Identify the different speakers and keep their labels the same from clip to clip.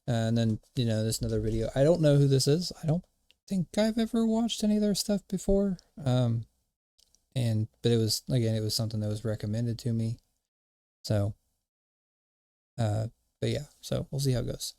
Speaker 1: And then, there's another video. I don't know who this is. I don't think I've ever watched any of their stuff before. But it was, again, it was something that was recommended to me. So, but yeah, so we'll see how it goes.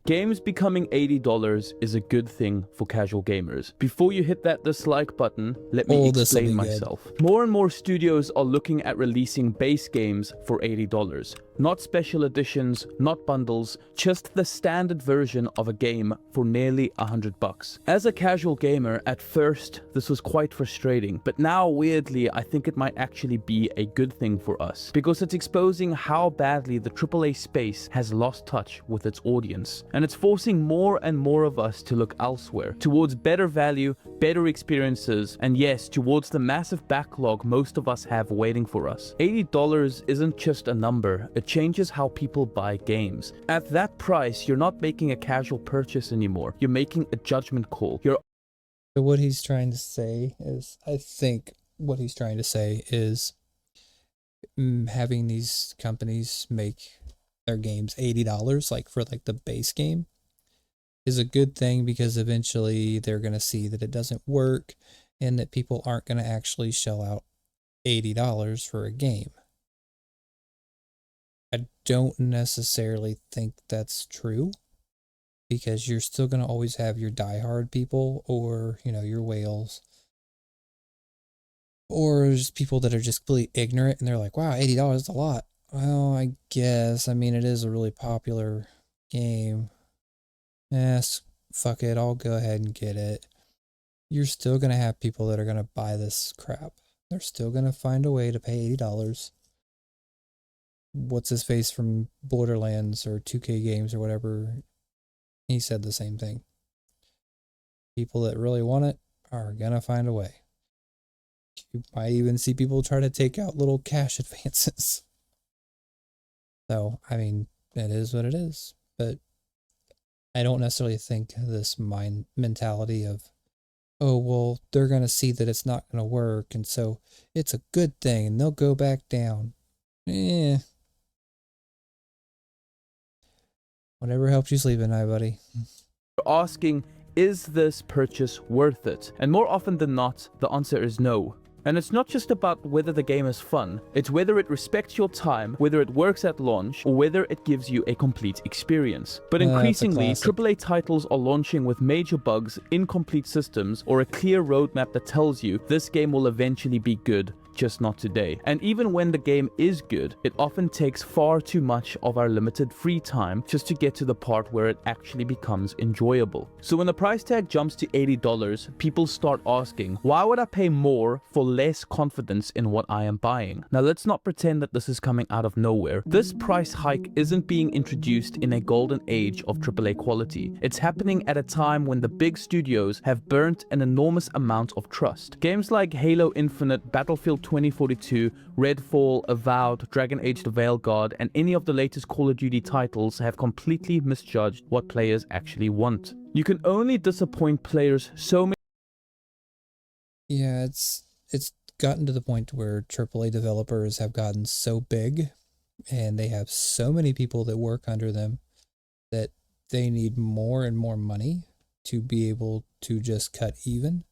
Speaker 2: Games becoming $80 is a good thing for casual gamers. Before you hit that dislike button, let me explain myself. More and more studios are looking at releasing base games for $80. Not special editions, not bundles, just the standard version of a game for nearly $100. As a casual gamer, at first, this was quite frustrating, but now, weirdly, I think it might actually be a good thing for us, because it's exposing how badly the AAA space has lost touch with its audience, and it's forcing more and more of us to look elsewhere, towards better value, better experiences, and yes, towards the massive backlog most of us have waiting for us. $80 isn't just a number, it changes how people buy games. At that price, you're not making a casual purchase anymore. You're making a judgment call.
Speaker 1: So what he's trying to say is, I think what he's trying to say is having these companies make their games $80, like for like the base game, is a good thing, because eventually they're going to see that it doesn't work and that people aren't going to actually shell out $80 for a game. I don't necessarily think that's true, because you're still going to always have your diehard people, or, your whales, or just people that are just completely ignorant and they're like, wow, $80 is a lot. Well, I guess. I mean, it is a really popular game. Yes, fuck it, I'll go ahead and get it. You're still going to have people that are going to buy this crap. They're still going to find a way to pay $80. What's his face from Borderlands or 2K Games or whatever, he said the same thing. People that really want it are going to find a way. You might even see people try to take out little cash advances. So, I mean, it is what it is. But I don't necessarily think this mentality of, oh, well, they're going to see that it's not going to work, and so it's a good thing, and they'll go back down. Whatever helps you sleep at night, buddy.
Speaker 2: Asking, is this purchase worth it? And more often than not, the answer is no. And it's not just about whether the game is fun, it's whether it respects your time, whether it works at launch, or whether it gives you a complete experience. But increasingly, AAA titles are launching with major bugs, incomplete systems, or a clear roadmap that tells you this game will eventually be good, just not today. And even when the game is good, it often takes far too much of our limited free time just to get to the part where it actually becomes enjoyable. So when the price tag jumps to $80, people start asking, why would I pay more for less confidence in what I am buying? Now let's not pretend that this is coming out of nowhere. This price hike isn't being introduced in a golden age of AAA quality. It's happening at a time when the big studios have burnt an enormous amount of trust. Games like Halo Infinite, Battlefield 2042, Redfall, Avowed, Dragon Age the Veilguard, and any of the latest Call of Duty titles have completely misjudged what players actually want. You can only disappoint players so many.
Speaker 1: Yeah, it's gotten to the point where AAA developers have gotten so big, and they have so many people that work under them, that they need more and more money to be able to just cut even.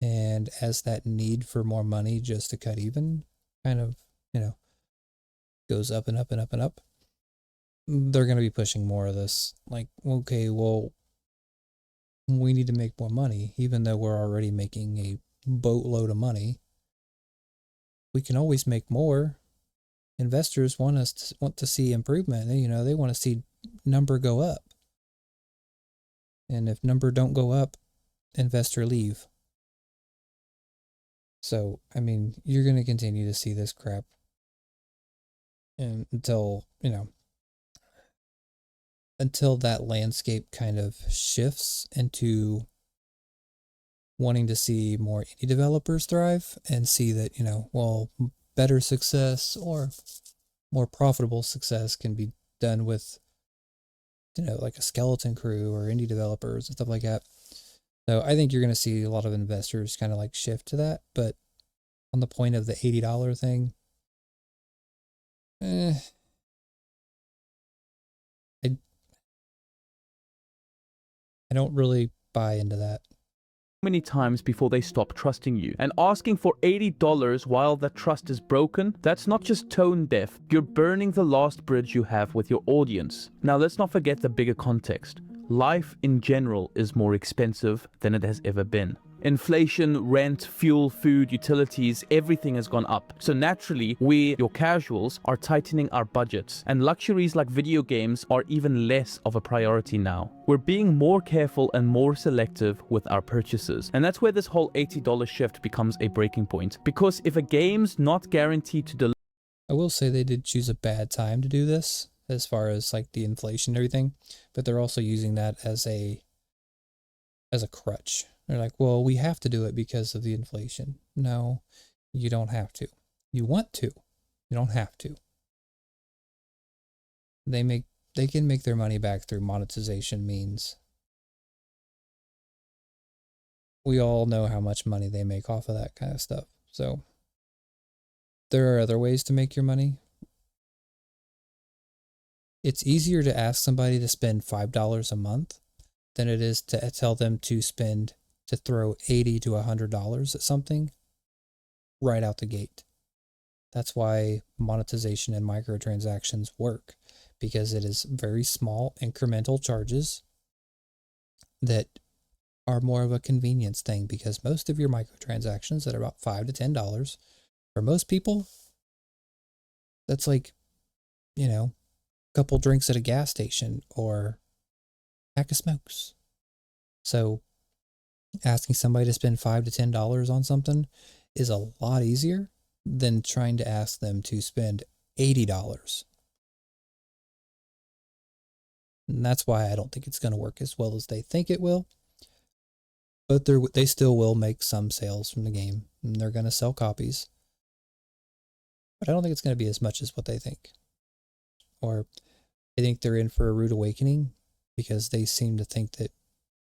Speaker 1: And as that need for more money just to cut even kind of, goes up and up and up and up, they're going to be pushing more of this. Like, okay, well, we need to make more money, even though we're already making a boatload of money. We can always make more. Investors want to see improvement. They want to see number go up. And if number don't go up, investor leave. So, I mean, you're going to continue to see this crap until that landscape kind of shifts into wanting to see more indie developers thrive and see that, well, better success or more profitable success can be done with, like a skeleton crew or indie developers and stuff like that. So I think you're going to see a lot of investors kind of like shift to that. But on the point of the $80 thing, I don't really buy into that.
Speaker 2: Many times before they stop trusting you. And asking for $80 while that trust is broken, that's not just tone deaf, you're burning the last bridge you have with your audience. Now let's not forget the bigger context. Life in general is more expensive than it has ever been. Inflation, rent, fuel, food, utilities, everything has gone up. So naturally, we, your casuals, are tightening our budgets, and luxuries like video games are even less of a priority now. We're being more careful and more selective with our purchases. And that's where this whole $80 shift becomes a breaking point. Because if a game's not guaranteed to deliver,
Speaker 1: I will say they did choose a bad time to do this, as far as like the inflation and everything, but they're also using that as a crutch. They're like, well, we have to do it because of the inflation. No, you don't have to. You want to. You don't have to. They can make their money back through monetization means. We all know how much money they make off of that kind of stuff. So there are other ways to make your money. It's easier to ask somebody to spend $5 a month than it is to tell them to throw $80 to $100 at something right out the gate. That's why monetization and microtransactions work, because it is very small incremental charges that are more of a convenience thing, because most of your microtransactions that are about $5 to $10 for most people, that's like, you know, a couple drinks at a gas station or a pack of smokes. So asking somebody to spend $5 to $10 on something is a lot easier than trying to ask them to spend $80. And that's why I don't think it's going to work as well as they think it will. But they still will make some sales from the game, and they're going to sell copies. But I don't think it's going to be as much as what they think. Or I think they're in for a rude awakening, because they seem to think that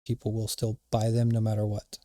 Speaker 1: people will still buy them no matter what.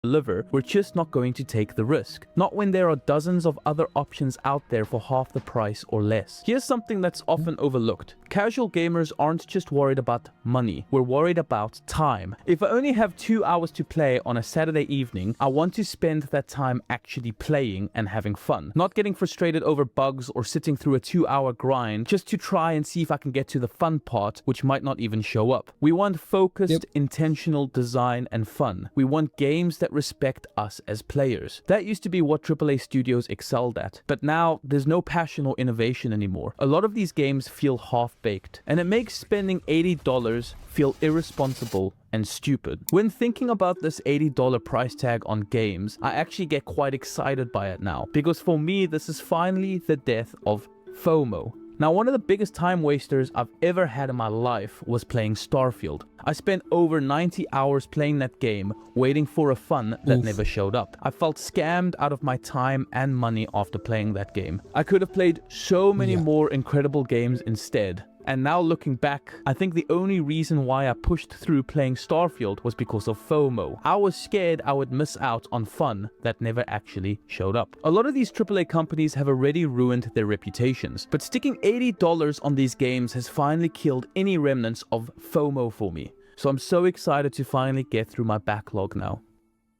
Speaker 2: we're just not going to take the risk. Not when there are dozens of other options out there for half the price or less. Here's something that's often overlooked. Casual gamers aren't just worried about money, we're worried about time. If I only have 2 hours to play on a Saturday evening, I want to spend that time actually playing and having fun. Not getting frustrated over bugs or sitting through a 2-hour grind just to try and see if I can get to the fun part, which might not even show up. We want focused, intentional design and fun. We want games that respect us as players. That used to be what AAA studios excelled at, but now there's no passion or innovation anymore. A lot of these games feel half-baked, and it makes spending $80 feel irresponsible and stupid. When thinking about this $80 price tag on games, I actually get quite excited by it now, because for me this is finally the death of FOMO. Now, one of the biggest time wasters I've ever had in my life was playing Starfield. I spent over 90 hours playing that game, waiting for a fun that never showed up. I felt scammed out of my time and money after playing that game. I could have played so many more incredible games instead. And now looking back, I think the only reason why I pushed through playing Starfield was because of FOMO. I was scared I would miss out on fun that never actually showed up. A lot of these AAA companies have already ruined their reputations, but sticking $80 on these games has finally killed any remnants of FOMO for me. So I'm so excited to finally get through my backlog now.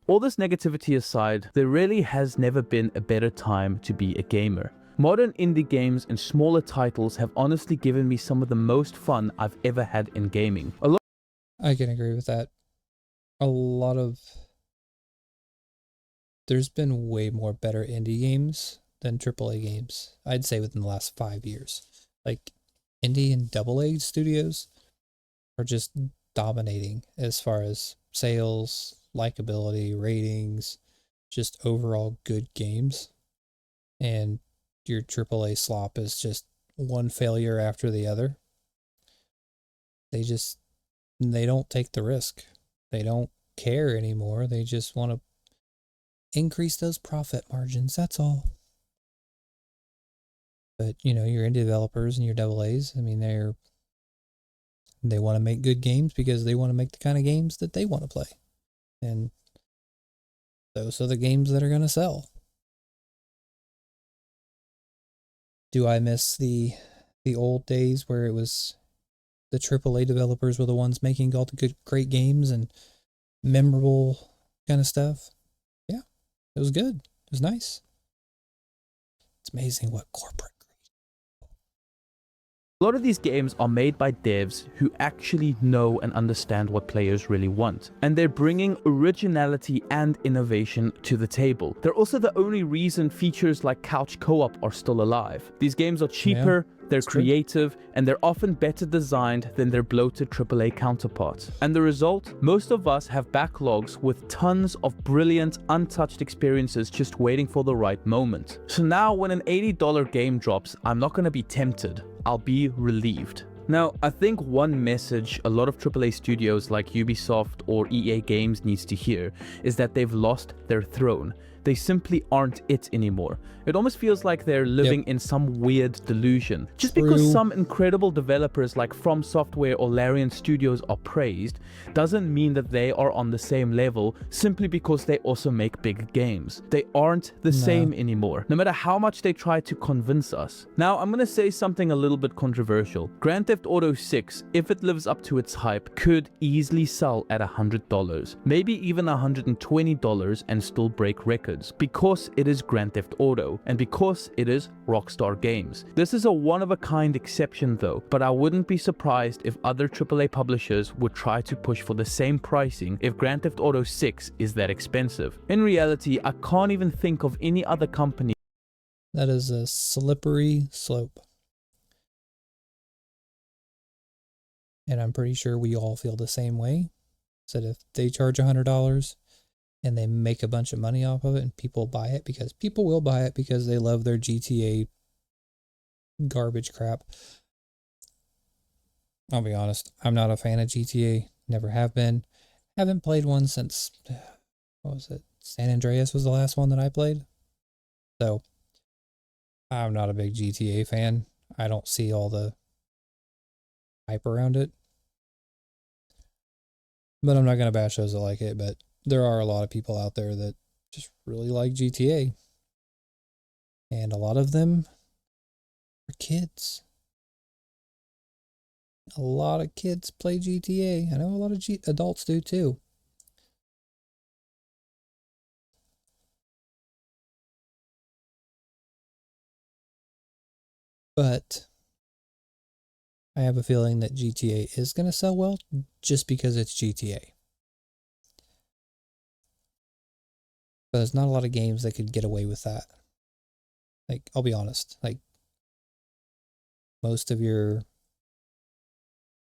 Speaker 2: All this negativity aside, there really has never been a better time to be a gamer. Modern indie games and smaller titles have honestly given me some of the most fun I've ever had in gaming.
Speaker 1: I can agree with that. There's been way more better indie games than AAA games, I'd say, within the last 5 years. Like, indie and AA studios are just dominating as far as sales, likability, ratings, just overall good games. And your AAA slop is just one failure after the other. They don't take the risk. They don't care anymore. They just want to increase those profit margins. That's all. But, you know, your indie developers and your AA's, I mean, they want to make good games because they want to make the kind of games that they want to play. And those are the games that are going to sell. Do I miss the old days where it was the AAA developers were the ones making all the good, great games and memorable kind of stuff. Yeah, it was good. It was nice. It's amazing what corporate.
Speaker 2: A lot of these games are made by devs who actually know and understand what players really want, and they're bringing originality and innovation to the table. They're also the only reason features like couch co-op are still alive. These games are cheaper, they're creative, and they're often better designed than their bloated AAA counterparts. And the result? Most of us have backlogs with tons of brilliant, untouched experiences just waiting for the right moment. So now when an $80 game drops, I'm not going to be tempted. I'll be relieved. Now, I think one message a lot of AAA studios like Ubisoft or EA Games needs to hear is that they've lost their throne. They simply aren't it anymore. It almost feels like they're living in some weird delusion. Just because some incredible developers like From Software or Larian Studios are praised, doesn't mean that they are on the same level simply because they also make big games. They aren't the same anymore, no matter how much they try to convince us. Now, I'm gonna say something a little bit controversial. Grand Theft Auto 6, if it lives up to its hype, could easily sell at $100, maybe even $120 and still break records, because it is Grand Theft Auto, and because it is Rockstar Games. This is a one-of-a-kind exception though, but I wouldn't be surprised if other AAA publishers would try to push for the same pricing if Grand Theft Auto 6 is that expensive. In reality, I can't even think of any other company.
Speaker 1: That is a slippery slope. And I'm pretty sure we all feel the same way. So if they charge $100 and they make a bunch of money off of it and people buy it, because people will buy it because they love their GTA garbage crap. I'll be honest, I'm not a fan of GTA, never have been. Haven't played one since, what was it? San Andreas was the last one that I played. So, I'm not a big GTA fan. I don't see all the hype around it. But I'm not going to bash those that like it, but there are a lot of people out there that just really like GTA. And a lot of them are kids. A lot of kids play GTA. I know a lot of adults do too. But I have a feeling that GTA is going to sell well just because it's GTA. But there's not a lot of games that could get away with that. Like, I'll be honest, like most of your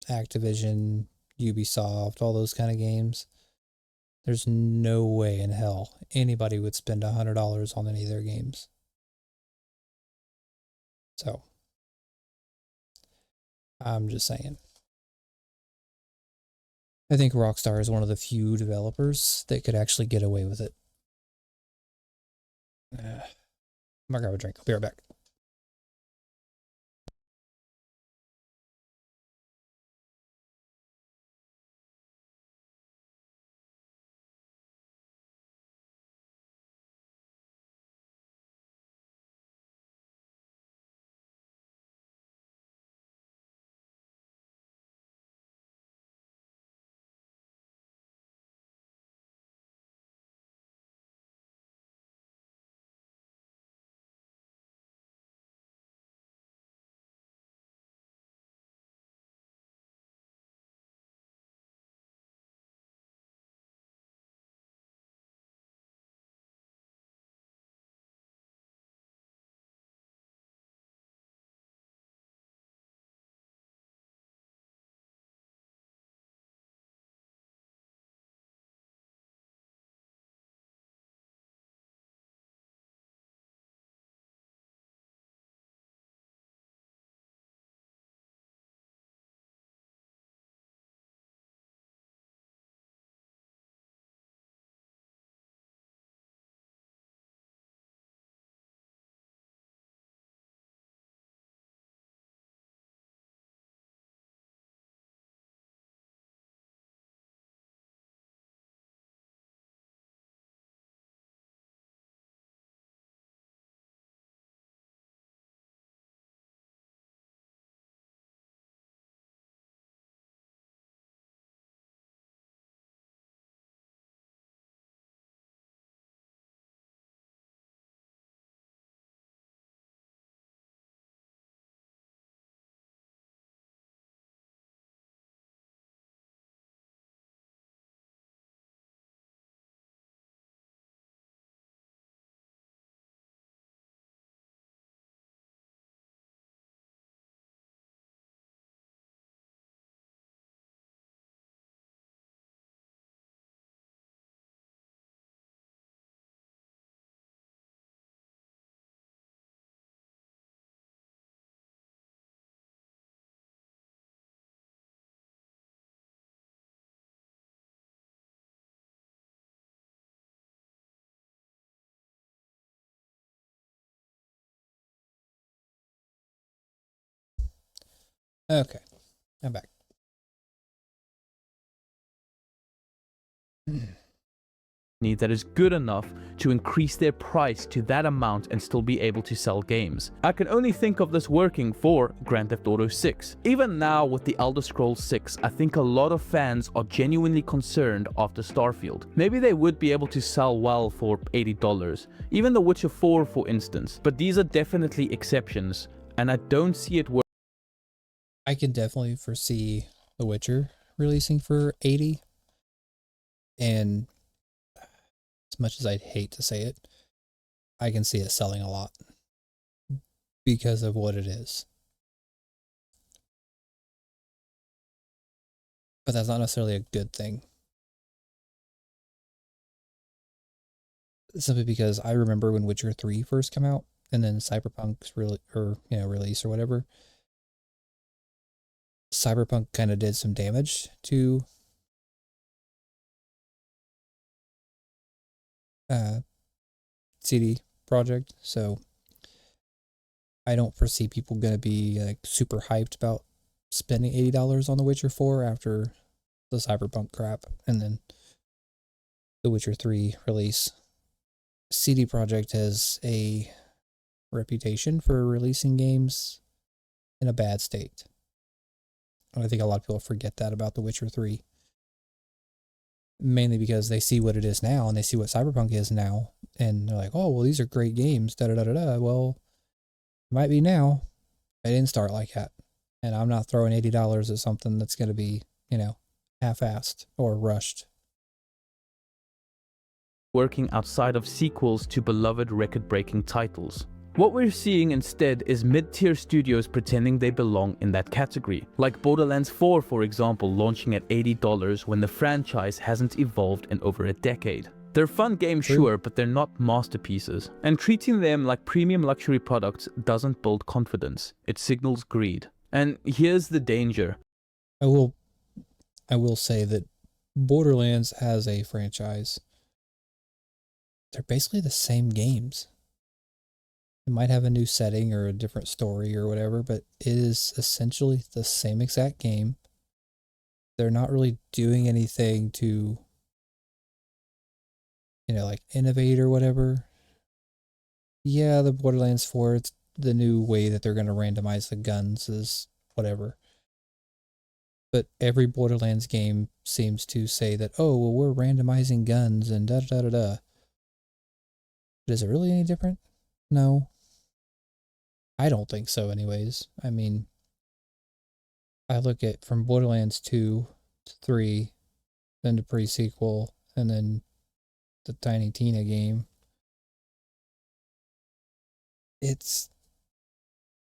Speaker 1: Activision, Ubisoft, all those kind of games, there's no way in hell anybody would spend $100 on any of their games. So, I'm just saying. I think Rockstar is one of the few developers that could actually get away with it. I'm gonna grab a drink. I'll be right back. Okay, I'm back.
Speaker 2: That is good enough to increase their price to that amount and still be able to sell games. I can only think of this working for Grand Theft Auto 6. Even now with the Elder Scrolls 6, I think a lot of fans are genuinely concerned after Starfield. Maybe they would be able to sell well for $80, even The Witcher 4 for instance, but these are definitely exceptions, and I don't see it work.
Speaker 1: I can definitely foresee The Witcher releasing for 80, and as much as I'd hate to say it, I can see it selling a lot because of what it is. But that's not necessarily a good thing. Simply because I remember when Witcher 3 first came out, and then Cyberpunk's release or whatever. Cyberpunk kind of did some damage to CD Projekt, so I don't foresee people gonna be like super hyped about spending $80 on The Witcher 4 after the Cyberpunk crap and then The Witcher 3 release. CD Projekt has a reputation for releasing games in a bad state. And I think a lot of people forget that about The Witcher 3. Mainly because they see what it is now and they see what Cyberpunk is now. And they're like, oh, well, these are great games, da-da-da-da-da. Well, it might be now. They didn't start like that. And I'm not throwing $80 at something that's going to be, half-assed or rushed.
Speaker 2: Working outside of sequels to beloved record-breaking titles. What we're seeing instead is mid-tier studios pretending they belong in that category, like Borderlands 4 for example launching at $80 when the franchise hasn't evolved in over a decade. They're fun games, sure, but they're not masterpieces, and treating them like premium luxury products doesn't build confidence, it signals greed. And here's the danger.
Speaker 1: I will say that Borderlands as a franchise, they're basically the same games. It might have a new setting or a different story or whatever, but it is essentially the same exact game. They're not really doing anything to, like innovate or whatever. Yeah, the Borderlands 4, it's the new way that they're going to randomize the guns is whatever. But every Borderlands game seems to say that, oh, well, we're randomizing guns and da-da-da-da-da. But is it really any different? No. I don't think so anyways. I mean, I look at from Borderlands 2 to 3, then to pre-sequel, and then the Tiny Tina game.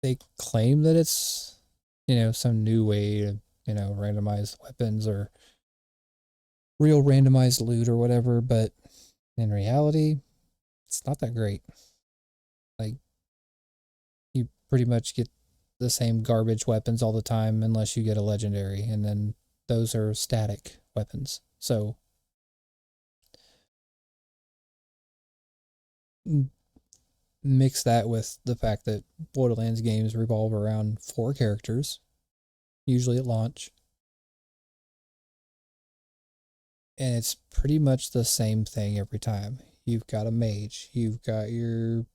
Speaker 1: They claim that it's, some new way to, randomize weapons or real randomized loot or whatever, but in reality, it's not that great. Like, you pretty much get the same garbage weapons all the time unless you get a legendary, and then those are static weapons. So mix that with the fact that Borderlands games revolve around 4 characters, usually at launch. And it's pretty much the same thing every time. You've got a mage, you've got your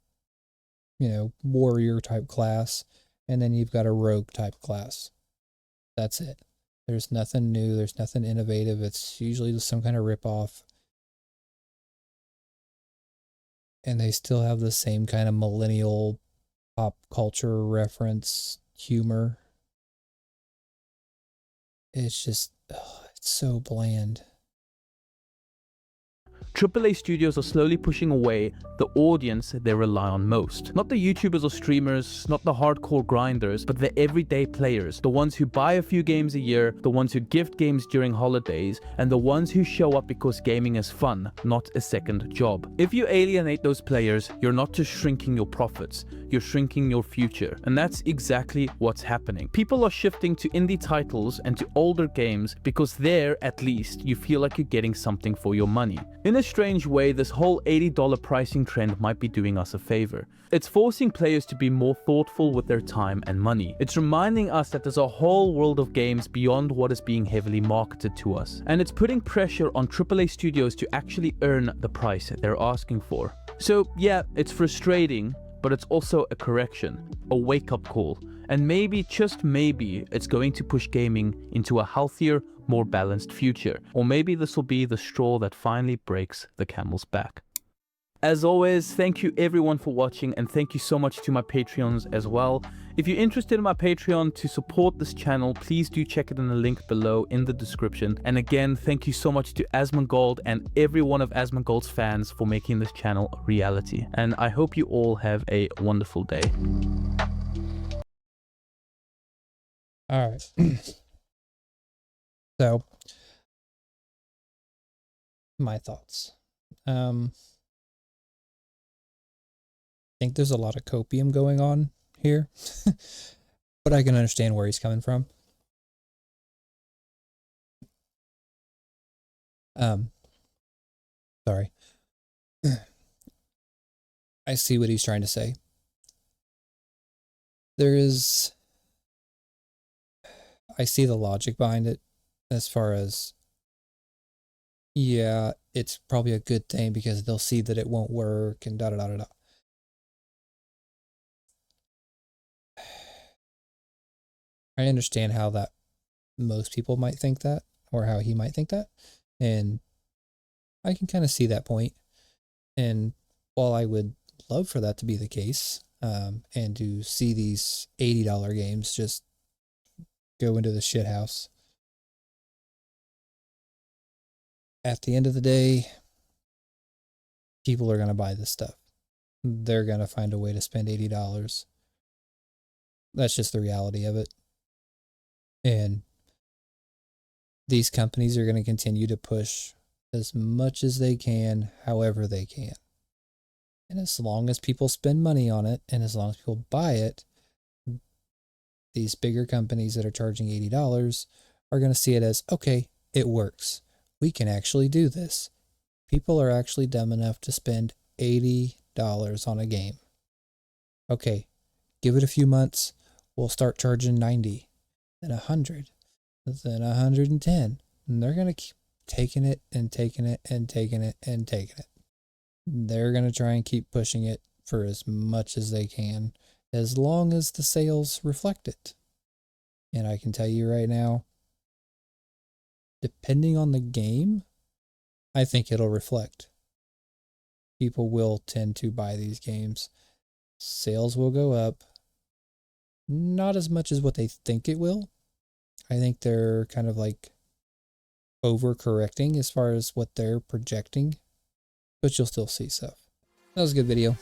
Speaker 1: warrior type class, and then you've got a rogue type class. That's it. There's nothing new, there's nothing innovative. It's usually just some kind of ripoff. And they still have the same kind of millennial pop culture reference humor. It's just, it's so bland.
Speaker 2: AAA studios are slowly pushing away the audience they rely on most. Not the YouTubers or streamers, not the hardcore grinders, but the everyday players. The ones who buy a few games a year, the ones who gift games during holidays, and the ones who show up because gaming is fun, not a second job. If you alienate those players, you're not just shrinking your profits, you're shrinking your future. And that's exactly what's happening. People are shifting to indie titles and to older games because there, at least, you feel like you're getting something for your money. In a strange way, this whole $80 pricing trend might be doing us a favor. It's forcing players to be more thoughtful with their time and money. It's reminding us that there's a whole world of games beyond what is being heavily marketed to us. And it's putting pressure on AAA studios to actually earn the price they're asking for. So yeah, it's frustrating, but it's also a correction, a wake-up call. And maybe, just maybe, it's going to push gaming into a healthier, more balanced future. Or maybe this will be the straw that finally breaks the camel's back. As always, thank you everyone for watching, and thank you so much to my Patreons as well. If you're interested in my Patreon to support this channel, please do check it in the link below in the description. And again, thank you so much to Asmongold and every one of Asmongold's fans for making this channel a reality. And I hope you all have a wonderful day.
Speaker 1: All right. So, my thoughts. I think there's a lot of copium going on here, but I can understand where he's coming from. Sorry. I see what he's trying to say. I see the logic behind it as far as, yeah, it's probably a good thing because they'll see that it won't work and da-da-da-da-da. I understand how that most people might think that, or how he might think that, and I can kind of see that point. And while I would love for that to be the case, and to see these $80 games just go into the shit house, at the end of the day, people are going to buy this stuff. They're going to find a way to spend $80. That's just the reality of it. And these companies are going to continue to push as much as they can, however they can. And as long as people spend money on it, and as long as people buy it, these bigger companies that are charging $80 are going to see it as, okay, it works. We can actually do this. People are actually dumb enough to spend $80 on a game. Okay, give it a few months. We'll start charging 90, then 100, then 110. And they're going to keep taking it and taking it and taking it and taking it. They're going to try and keep pushing it for as much as they can, as long as the sales reflect it. And I can tell you right now, depending on the game, I think it'll reflect. People will tend to buy these games. Sales will go up. Not as much as what they think it will. I think they're kind of like overcorrecting as far as what they're projecting. But you'll still see stuff. That was a good video.